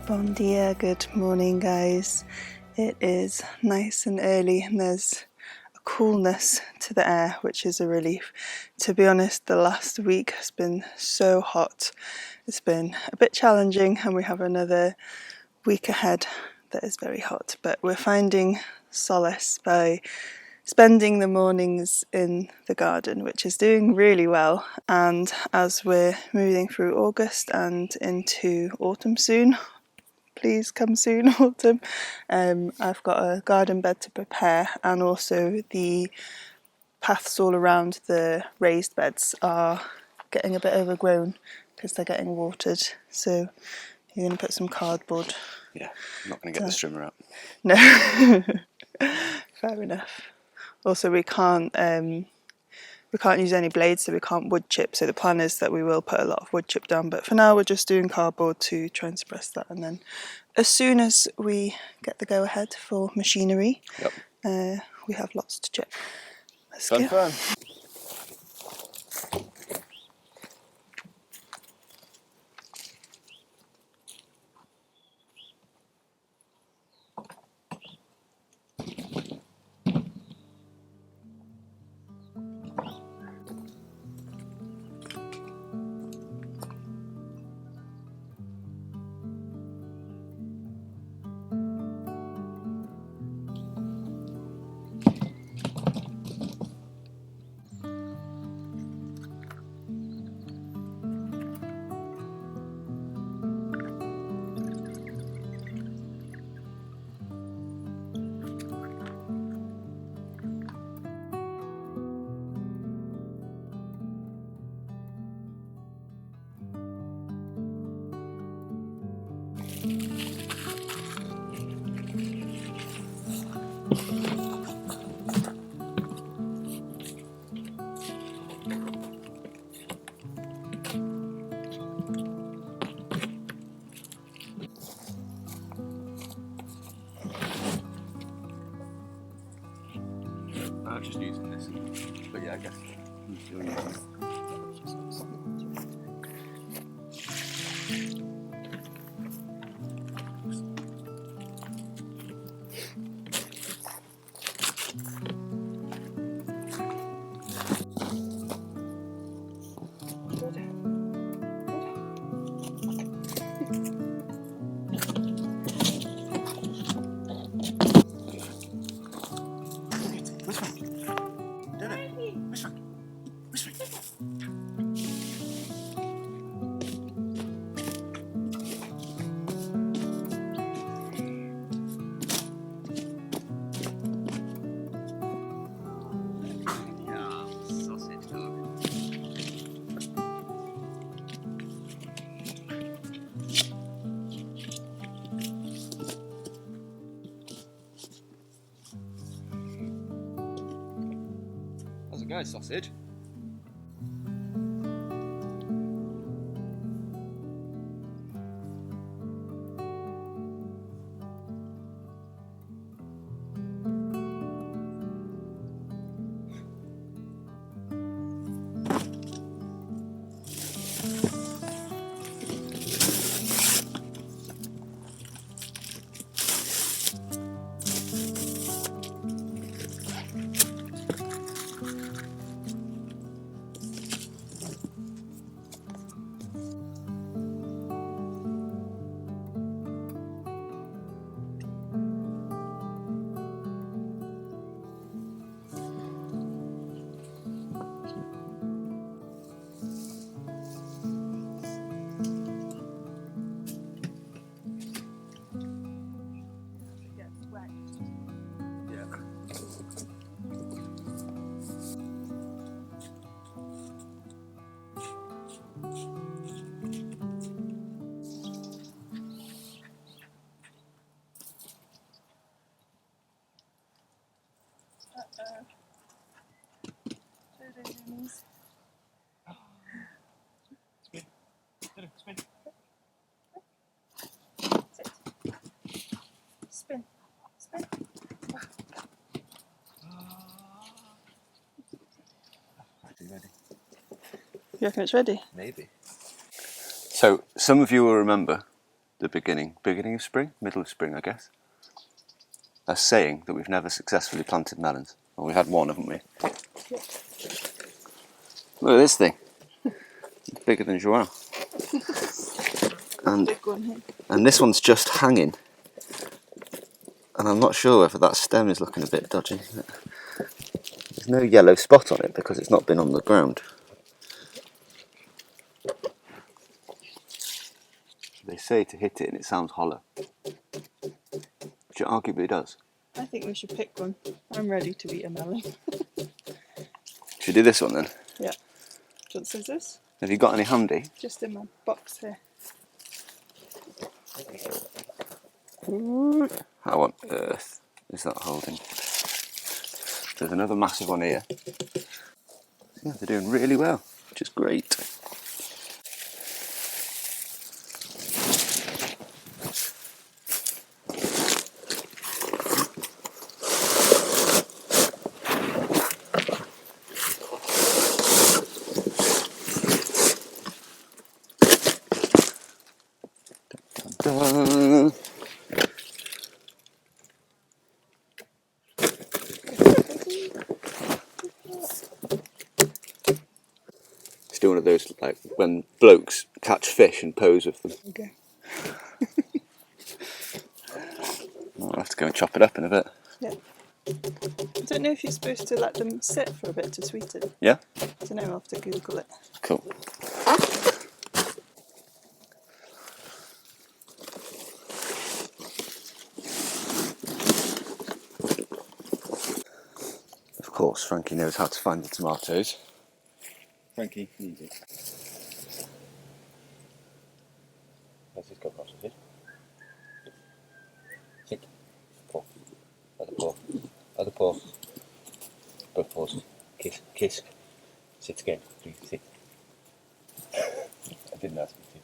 Bon dia, good morning guys. It is nice and early and there's a coolness to the air, which is a relief. To be honest, the last week has been so hot. It's been a bit challenging and we have another week ahead that is very hot, but we're finding solace by spending the mornings in the garden, which is doing really well. And as we're moving through August and into autumn soon, please come soon, autumn. I've got a garden bed to prepare, and also the paths all around the raised beds are getting a bit overgrown because they're getting watered. So you're going to put some cardboard. Yeah, I'm not going to get the strimmer out. No, fair enough. Also, we can't use any blades, so we can't wood chip. So the plan is that we will put a lot of wood chip down, but for now we're just doing cardboard to try and suppress that, and then as soon as we get the go-ahead for machinery, we have lots to chip. Let's go. Fun. I'm just using this, but yeah, I guess you're using it. How's it going, sausage? Spin. Ready? You reckon it's ready? Maybe. So, some of you will remember the beginning of spring, middle of spring, I guess. A saying that we've never successfully planted melons. Well, we had one, haven't we? Yeah. Look at this thing. It's bigger than Joao. And, Big one here. and this one's just hanging. And I'm not sure whether that stem is looking a bit dodgy. There's no yellow spot on it because it's not been on the ground. They say to hit it and it sounds hollow. Which it arguably does. I think we should pick one. I'm ready to eat a melon. Should we do this one then? Yeah. Do you want scissors? Have you got any handy? Just in my box here. How on earth is that holding? There's another massive one here. Yeah, they're doing really well, which is great. Dun. Still one of those, like, when blokes catch fish and pose with them. Okay. I'll have to go and chop it up in a bit. Yeah. I don't know if you're supposed to let them sit for a bit to sweeten. Yeah? I don't know, I'll have to Google it. Cool. Of course, Frankie knows how to find the tomatoes. Frankie, easy. Let's just go across with it. Sit. Paw. Other paw. Other paw. Both paws. Kiss. Kiss. Sit again. Please sit. I didn't ask you to.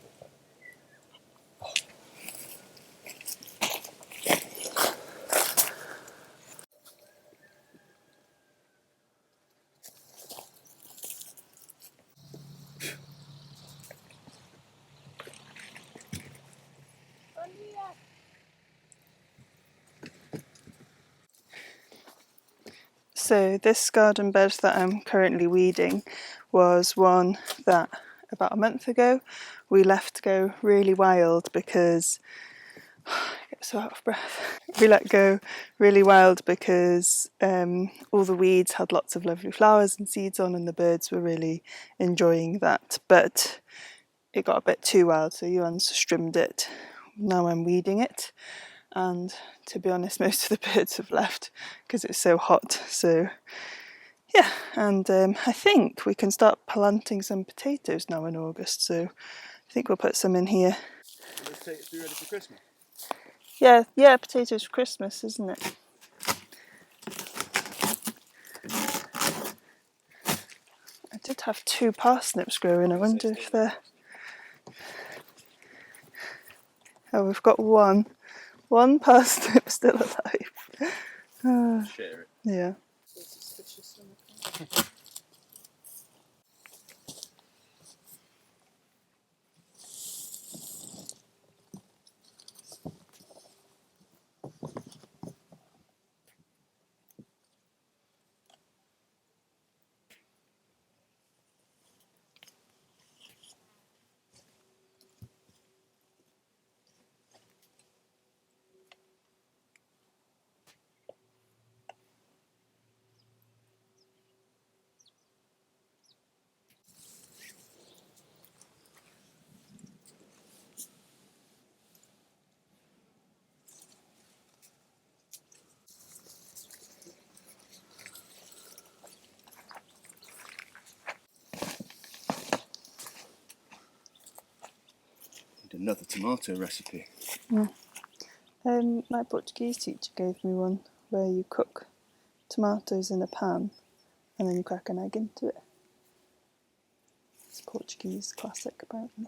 So this garden bed that I'm currently weeding was one that about a month ago we left go really wild because I get so out of breath. We let go really wild because all the weeds had lots of lovely flowers and seeds on and the birds were really enjoying that, but it got a bit too wild, so Iwan's trimmed it. Now I'm weeding it, and to be honest, most of the birds have left because it's so hot. So yeah, and I think we can start planting some potatoes now in August, so I think we'll put some in here. Will the potatoes be ready for Christmas? Yeah, potatoes for Christmas, isn't it? I did have 2 parsnips growing. I wonder if they're... Oh, we've got one parsnip still alive. Share it. Yeah. Another tomato recipe. My Portuguese teacher gave me one where you cook tomatoes in a pan and then you crack an egg into it. It's a Portuguese classic, apparently.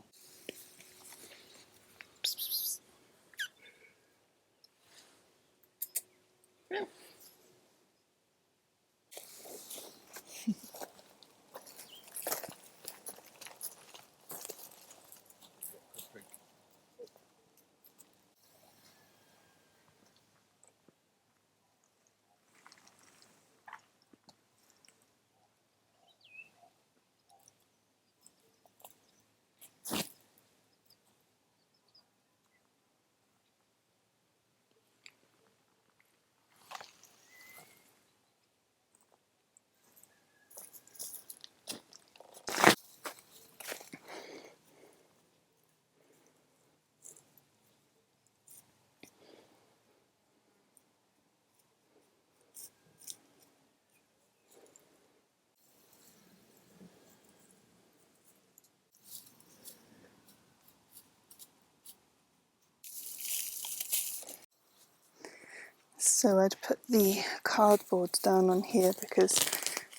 So I'd put the cardboard down on here because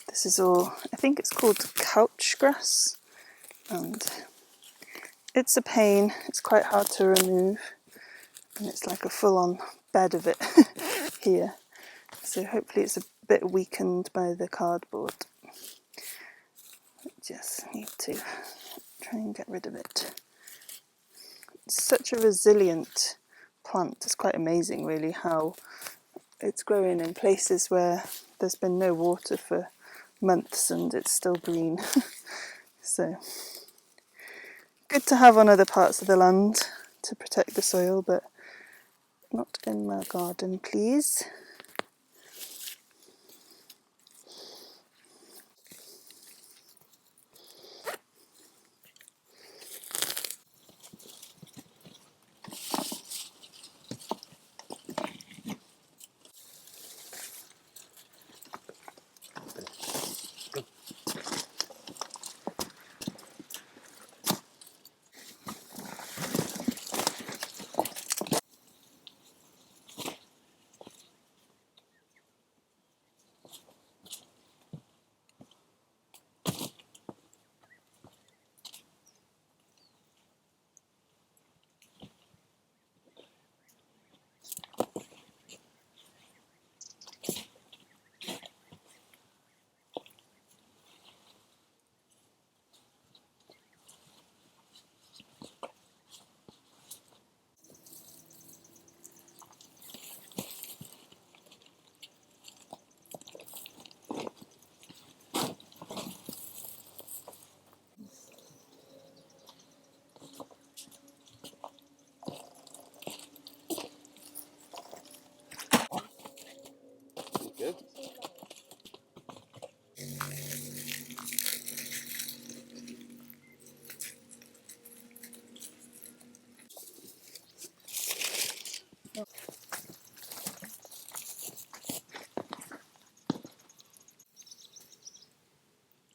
this is all, I think it's called couch grass, and it's a pain. It's quite hard to remove, and it's like a full-on bed of it here. So hopefully it's a bit weakened by the cardboard. Just need to try and get rid of it. It's such a resilient plant. It's quite amazing really how it's growing in places where there's been no water for months and it's still green. So good to have on other parts of the land to protect the soil, but not in my garden, please. Good.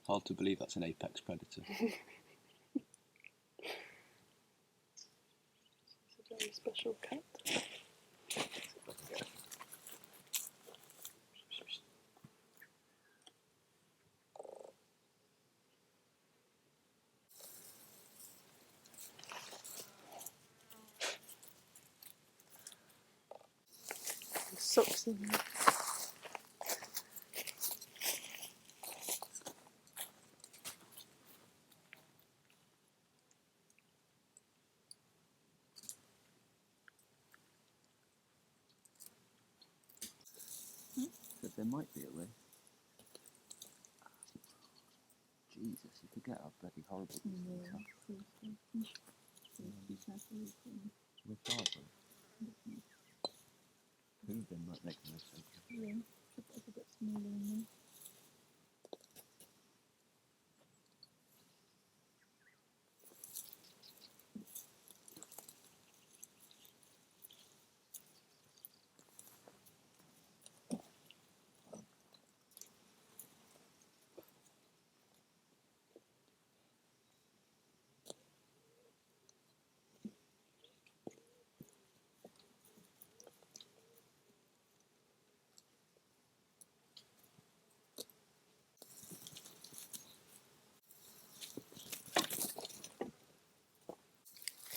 Hard to believe that's an apex predator. It's a very special cat. Socks in there. But there might be a way. Jesus, you forget how bloody horrible these things are. With barbara. Who then might make the most sense? Yeah, it's a bit smaller in there.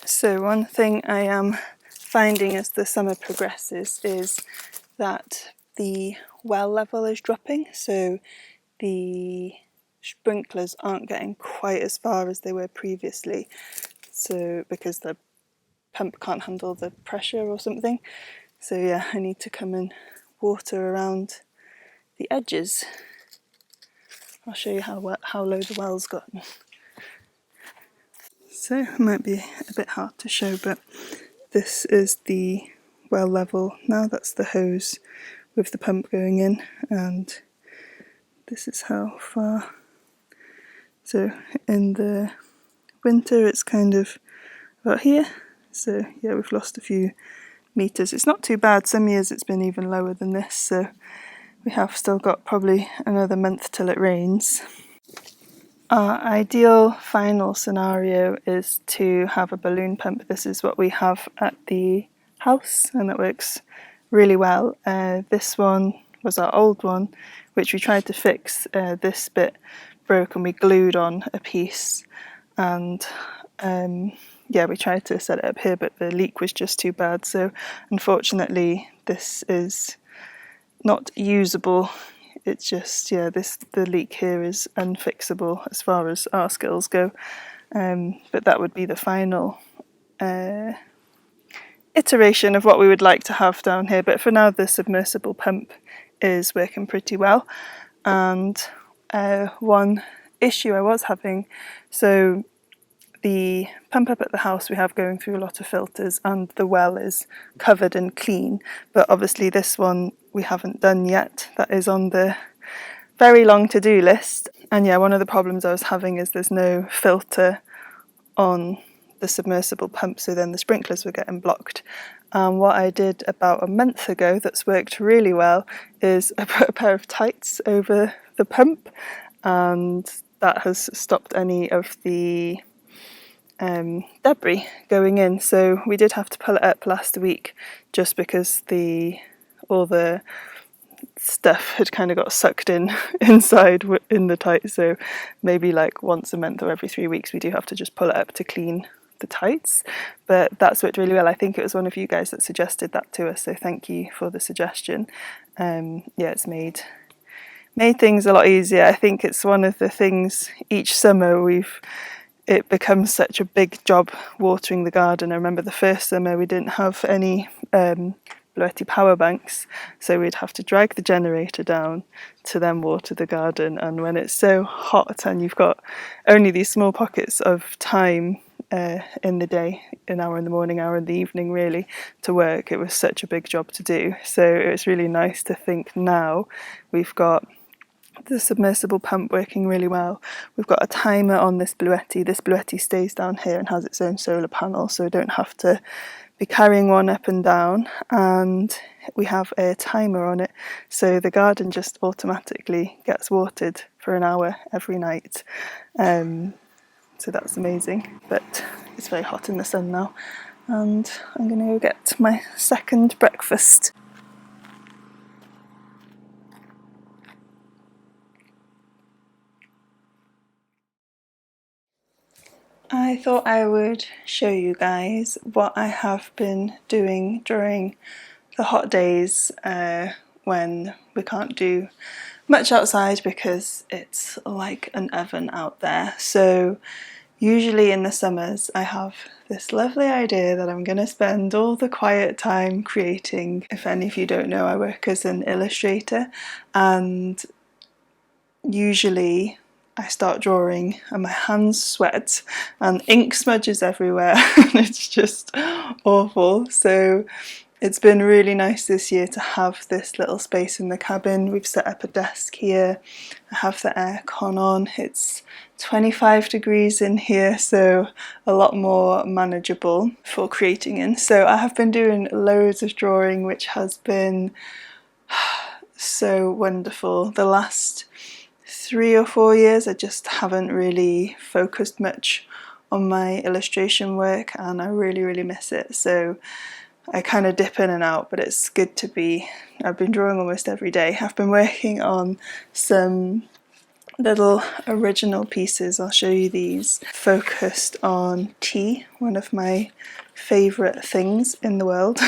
So one thing I am finding as the summer progresses is that the well level is dropping, so the sprinklers aren't getting quite as far as they were previously, so because the pump can't handle the pressure or something. So yeah, I need to come and water around the edges. I'll show you how low the well's gotten. So it might be a bit hard to show, but this is the well level now. That's the hose with the pump going in, and this is how far. So in the winter it's kind of about here. So yeah, we've lost a few meters. It's not too bad. Some years it's been even lower than this, so we have still got probably another month till it rains. Our ideal final scenario is to have a balloon pump. This is what we have at the house, and that works really well. This one was our old one, which we tried to fix. This bit broke and we glued on a piece, and yeah, we tried to set it up here, but the leak was just too bad. So unfortunately, this is not usable. It's just, yeah, the leak here is unfixable as far as our skills go. But that would be the final iteration of what we would like to have down here. But for now, the submersible pump is working pretty well. And one issue I was having, so the pump up at the house we have going through a lot of filters, and the well is covered and clean, but obviously this one we haven't done yet. That is on the very long to-do list. And yeah, one of the problems I was having is there's no filter on the submersible pump, so then the sprinklers were getting blocked. And what I did about a month ago that's worked really well is I put a pair of tights over the pump, and that has stopped any of the debris going in. So we did have to pull it up last week just because all the stuff had kind of got sucked in inside in the tights. So maybe like once a month or every 3 weeks we do have to just pull it up to clean the tights. But that's worked really well. I think it was one of you guys that suggested that to us, so thank you for the suggestion. Yeah, it's made things a lot easier. I think it's one of the things each summer it becomes such a big job watering the garden. I remember the first summer we didn't have any Bluetti power banks, so we'd have to drag the generator down to then water the garden. And when it's so hot and you've got only these small pockets of time in the day, an hour in the morning, hour in the evening really, to work, it was such a big job to do. So it was really nice to think now we've got the submersible pump working really well. We've got a timer on this Bluetti. This Bluetti stays down here and has its own solar panel, so we don't have to be carrying one up and down. And we have a timer on it, so the garden just automatically gets watered for an hour every night. So that's amazing. But it's very hot in the sun now, and I'm going to go get my second breakfast. I thought I would show you guys what I have been doing during the hot days when we can't do much outside because it's like an oven out there. So usually in the summers I have this lovely idea that I'm going to spend all the quiet time creating. If any of you don't know, I work as an illustrator, and usually I start drawing and my hands sweat and ink smudges everywhere and it's just awful. So it's been really nice this year to have this little space in the cabin. We've set up a desk here, I have the aircon on, it's 25 degrees in here, so a lot more manageable for creating in. So I have been doing loads of drawing, which has been so wonderful. The last 3 or 4 years I just haven't really focused much on my illustration work, and I really miss it. So I kind of dip in and out, but it's good to be. I've been drawing almost every day. I've been working on some little original pieces. I'll show you these, focused on tea, one of my favourite things in the world.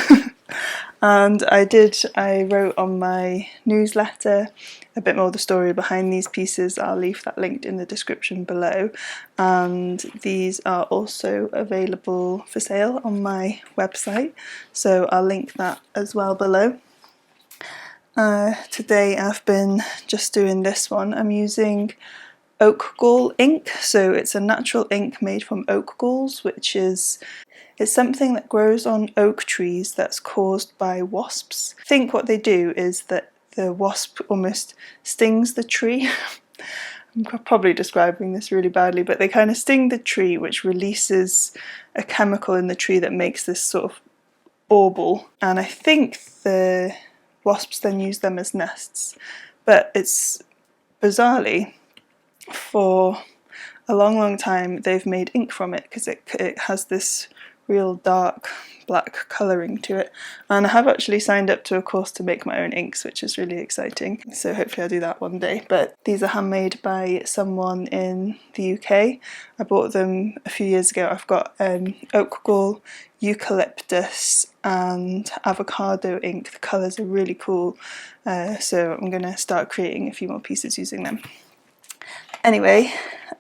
And I wrote on my newsletter a bit more of the story behind these pieces. I'll leave that linked in the description below, and these are also available for sale on my website, so I'll link that as well below. Today I've been just doing this one. I'm using oak gall ink, so it's a natural ink made from oak galls, which is something that grows on oak trees that's caused by wasps. I think what they do is that the wasp almost stings the tree. I'm probably describing this really badly, but they kind of sting the tree, which releases a chemical in the tree that makes this sort of bauble, and I think the wasps then use them as nests. But it's bizarrely, for a long time they've made ink from it because it has this real dark black colouring to it. And I have actually signed up to a course to make my own inks, which is really exciting. So hopefully I'll do that one day. But these are handmade by someone in the UK. I bought them a few years ago. I've got oak gall, eucalyptus and avocado ink. The colours are really cool. So I'm going to start creating a few more pieces using them. Anyway,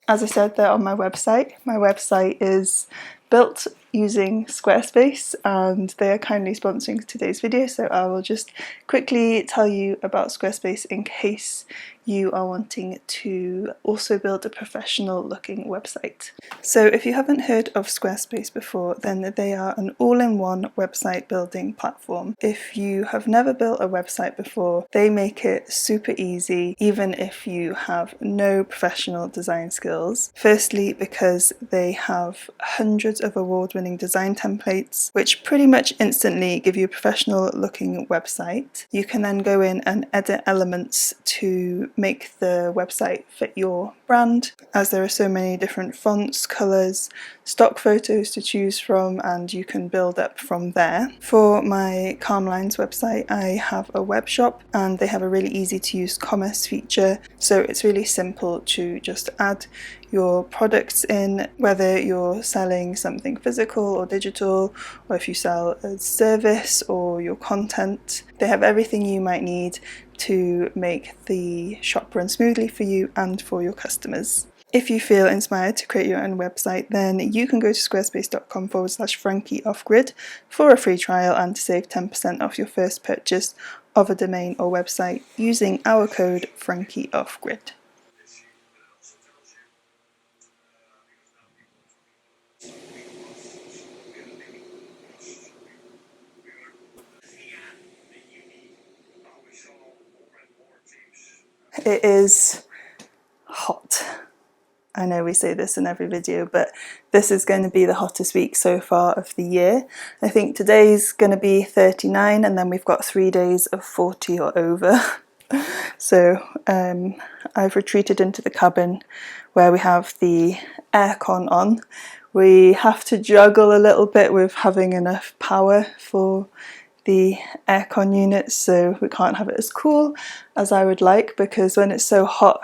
as I said, they're on my website. My website is built using Squarespace and they are kindly sponsoring today's video, so I will just quickly tell you about Squarespace in case you are wanting to also build a professional looking website. So if you haven't heard of Squarespace before, then they are an all-in-one website building platform. If you have never built a website before, they make it super easy even if you have no professional design skills. Firstly, because they have hundreds of award-winning design templates which pretty much instantly give you a professional looking website. You can then go in and edit elements to make the website fit your brand, as there are so many different fonts, colours, stock photos to choose from, and you can build up from there. For my Calm Lines website, I have a web shop and they have a really easy to use commerce feature, so it's really simple to just add your products in, whether you're selling something physical or digital, or if you sell a service or your content. They have everything you might need to make the shop run smoothly for you and for your customers. If you feel inspired to create your own website, then you can go to squarespace.com/FrankieOffGrid for a free trial and to save 10% off your first purchase of a domain or website using our code FrankieOffGrid. It is hot. I know we say this in every video, but this is going to be the hottest week so far of the year. I think today's going to be 39 and then we've got 3 days of 40 or over. So I've retreated into the cabin where we have the aircon on. We have to juggle a little bit with having enough power for the aircon units, so we can't have it as cool as I would like, because when it's so hot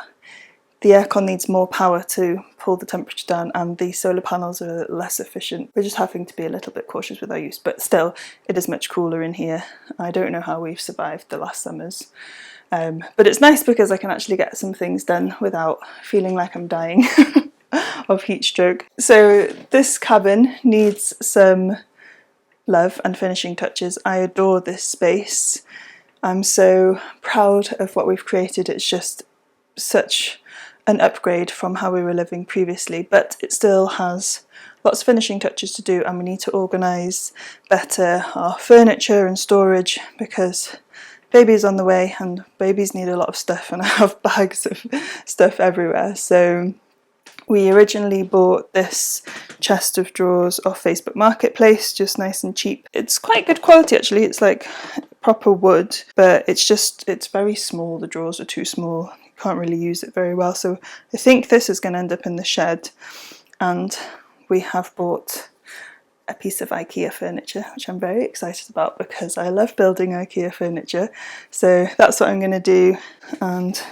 the aircon needs more power to pull the temperature down and the solar panels are less efficient. We're just having to be a little bit cautious with our use, but still it is much cooler in here. I don't know how we've survived the last summers. But it's nice because I can actually get some things done without feeling like I'm dying of heat stroke. So this cabin needs some love and finishing touches. I adore this space. I'm so proud of what we've created. It's just such an upgrade from how we were living previously, but it still has lots of finishing touches to do, and we need to organise better our furniture and storage because baby's on the way and babies need a lot of stuff and I have bags of stuff everywhere. So we originally bought this chest of drawers off Facebook Marketplace, just nice and cheap. It's quite good quality actually, it's like proper wood, but it's very small. The drawers are too small, you can't really use it very well. So I think this is going to end up in the shed, and we have bought a piece of IKEA furniture, which I'm very excited about because I love building IKEA furniture. So that's what I'm going to do and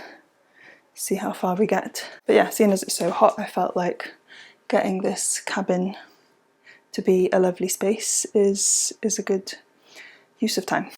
see how far we get. But yeah, seeing as it's so hot, I felt like getting this cabin to be a lovely space is a good use of time.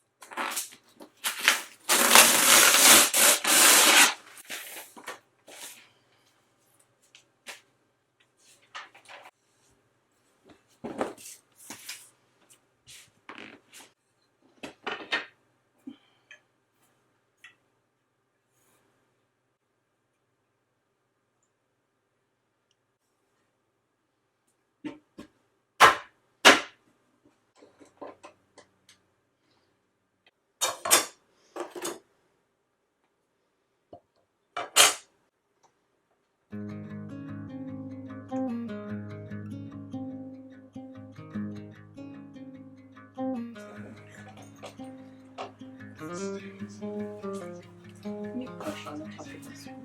You push on the top of this one.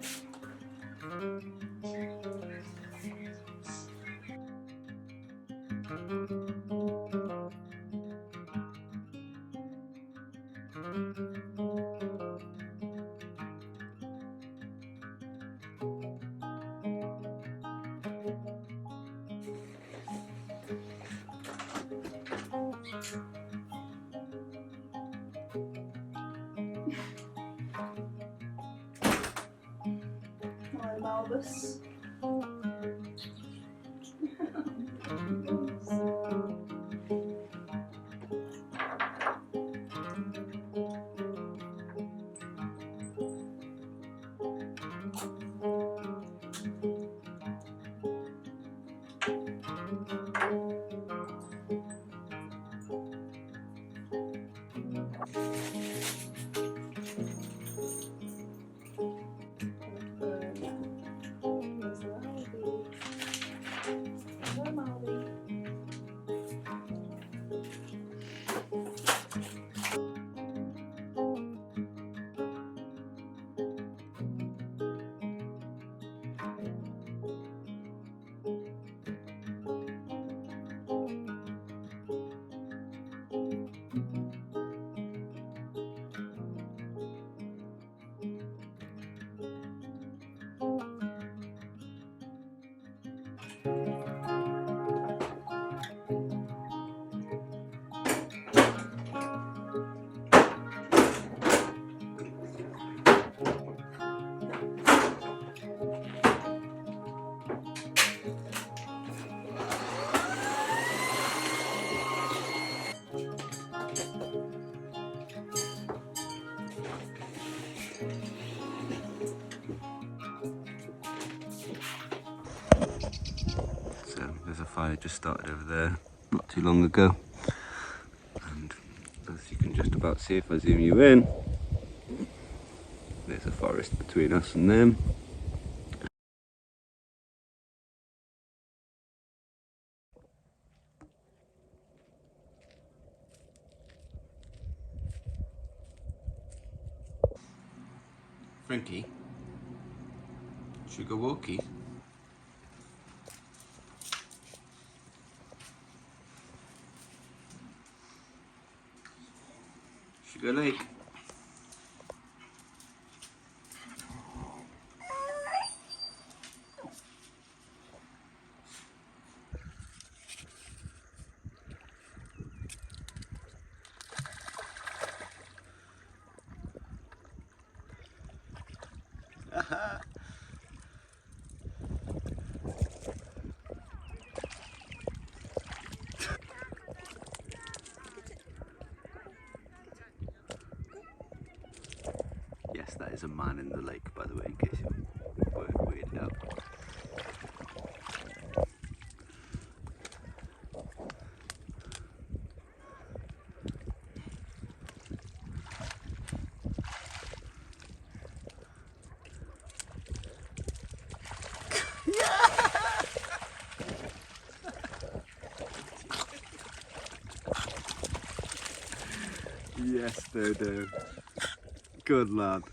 Hi, Malbus. So there's a fire just started over there, not too long ago. And as you can just about see if I zoom you in, there's a forest between us and them. Frankie, should we go walkie? Should we go lake? Yes, that is a man in the lake, by the way, in case you weren't weirded out. Yes, Dodo. Good lad.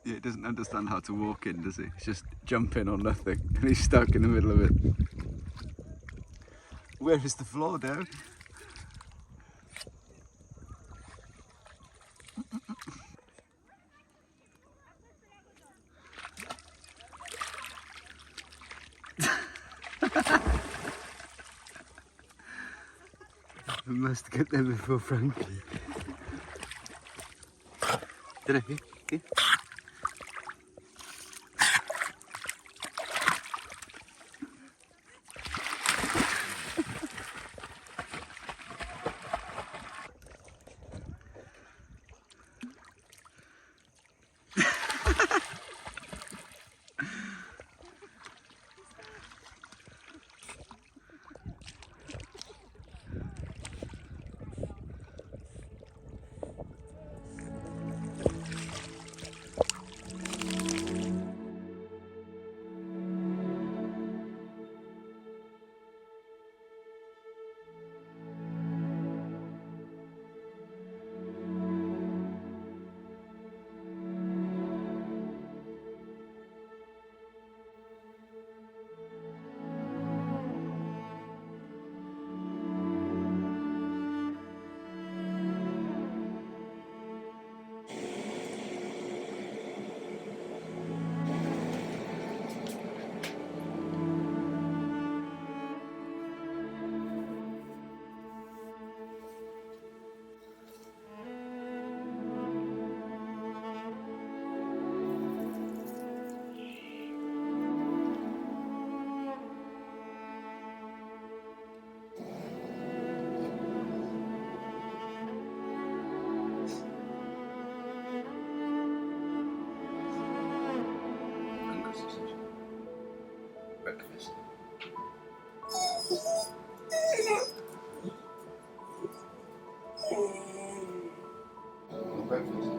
Yeah, he doesn't understand how to walk in, does he? He's just jumping on nothing and he's stuck in the middle of it. Where is the floor, Dad? We must get there before Frankie. Did I? Okay. breakfast. Breakfast.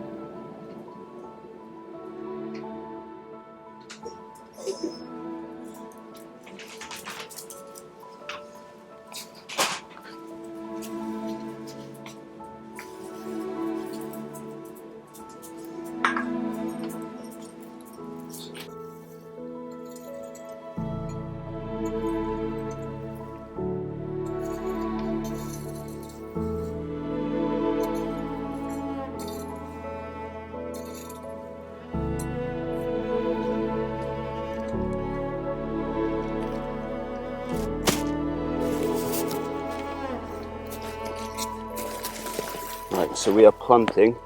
Right, so we are planting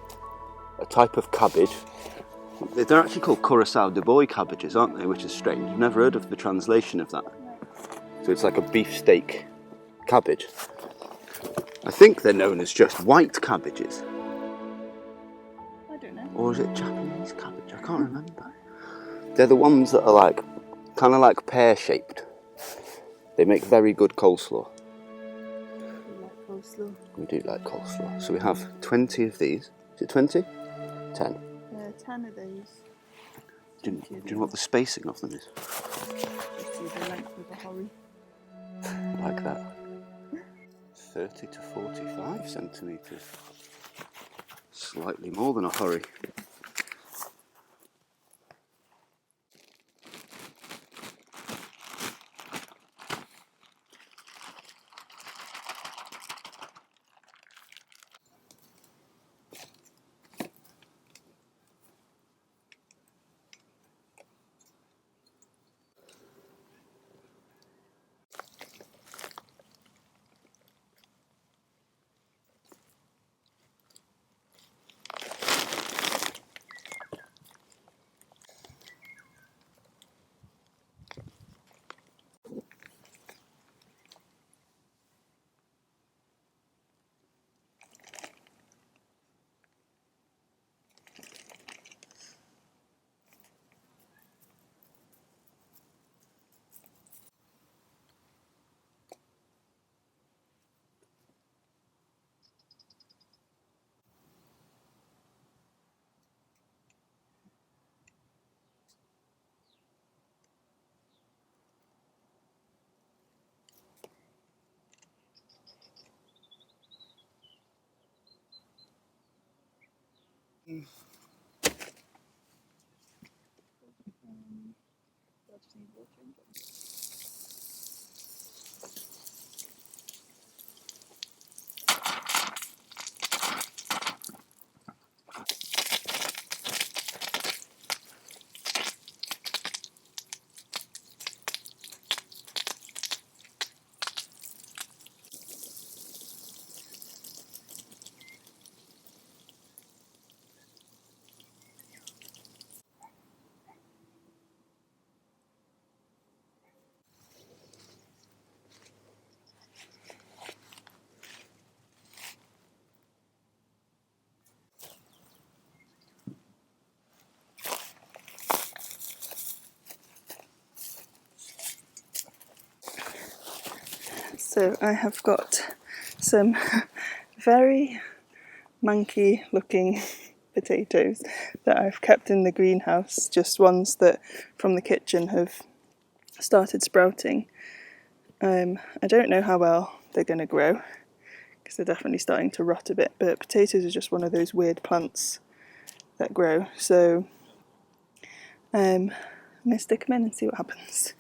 a type of cabbage. They're actually called Curaçao de Boy cabbages, aren't they? Which is strange. You've never heard of the translation of that. So it's like a beefsteak cabbage. I think they're known as just white cabbages. I don't know. Or is it Japanese cabbage? I can't remember. They're the ones that are like, kind of like pear-shaped. They make very good coleslaw. We like coleslaw. We do like coleslaw. So we have 20 of these. Is it 20? 10. 10 of those. Do you know what the spacing of them is? Just see the length of the holly. Like that. 30 to 45 centimetres. Slightly more than a hurry. So I have got some very manky looking potatoes that I've kept in the greenhouse, just ones that from the kitchen have started sprouting. I don't know how well they're going to grow because they're definitely starting to rot a bit, but potatoes are just one of those weird plants that grow, so I'm going to stick them in and see what happens.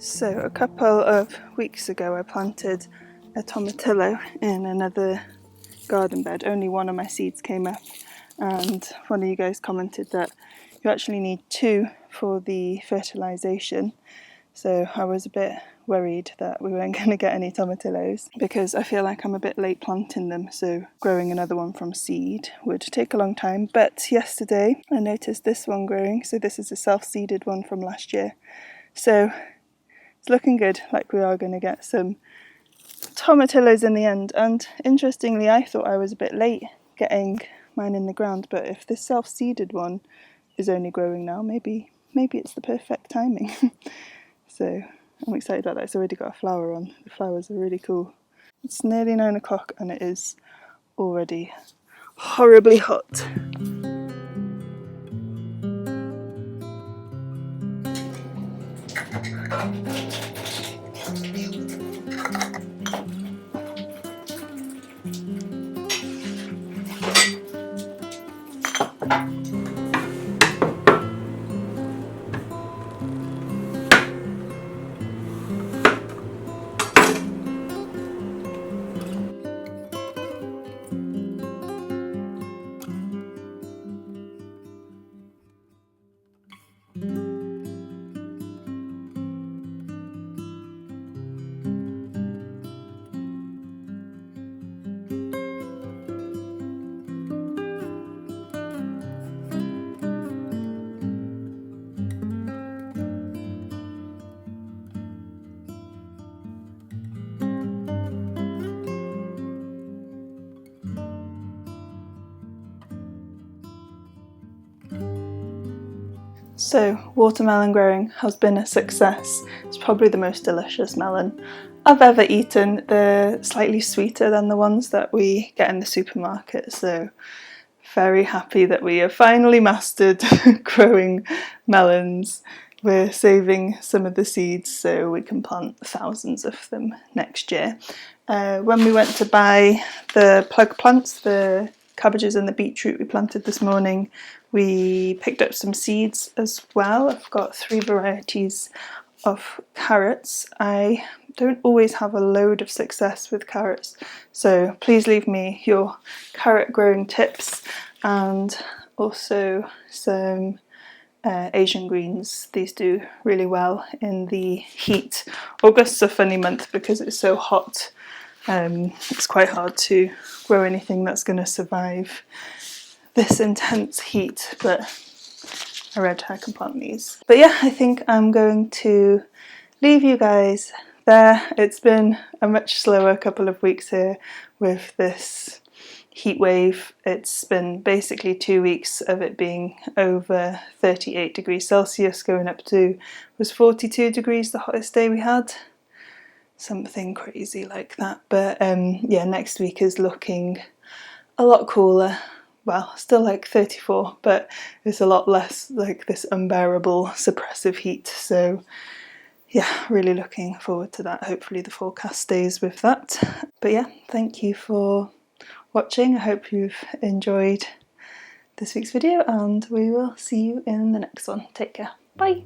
So a couple of weeks ago I planted a tomatillo in another garden bed. Only one of my seeds came up, and one of you guys commented that you actually need 2 for the fertilisation. So I was a bit worried that we weren't going to get any tomatillos because I feel like I'm a bit late planting them, so growing another one from seed would take a long time. But yesterday I noticed this one growing, so this is a self-seeded one from last year. So it's looking good, like we are going to get some tomatillos in the end. And interestingly, I thought I was a bit late getting mine in the ground, but if this self-seeded one is only growing now, maybe it's the perfect timing. So I'm excited about that. It's already got a flower on. The flowers are really cool. It's nearly 9 o'clock and it is already horribly hot. So watermelon growing has been a success. It's probably the most delicious melon I've ever eaten. They're slightly sweeter than the ones that we get in the supermarket, so very happy that we have finally mastered growing melons. We're saving some of the seeds so we can plant thousands of them next year. When we went to buy the plug plants, the cabbages and the beetroot we planted this morning, we picked up some seeds as well. I've got 3 varieties of carrots. I don't always have a load of success with carrots, so please leave me your carrot growing tips, and also some Asian greens. These do really well in the heat. August's a funny month because it's so hot. It's quite hard to grow anything that's going to survive this intense heat, but I read I can plant these. But yeah, I think I'm going to leave you guys there. It's been a much slower couple of weeks here with this heat wave. It's been basically 2 weeks of it being over 38 degrees Celsius, going up to, was 42 degrees the hottest day we had? Something crazy like that. But yeah, next week is looking a lot cooler. Well, still like 34, but it's a lot less like this unbearable suppressive heat. So yeah, really looking forward to that. Hopefully the forecast stays with that. But yeah, thank you for watching. I hope you've enjoyed this week's video, and we will see you in the next one. Take care. Bye.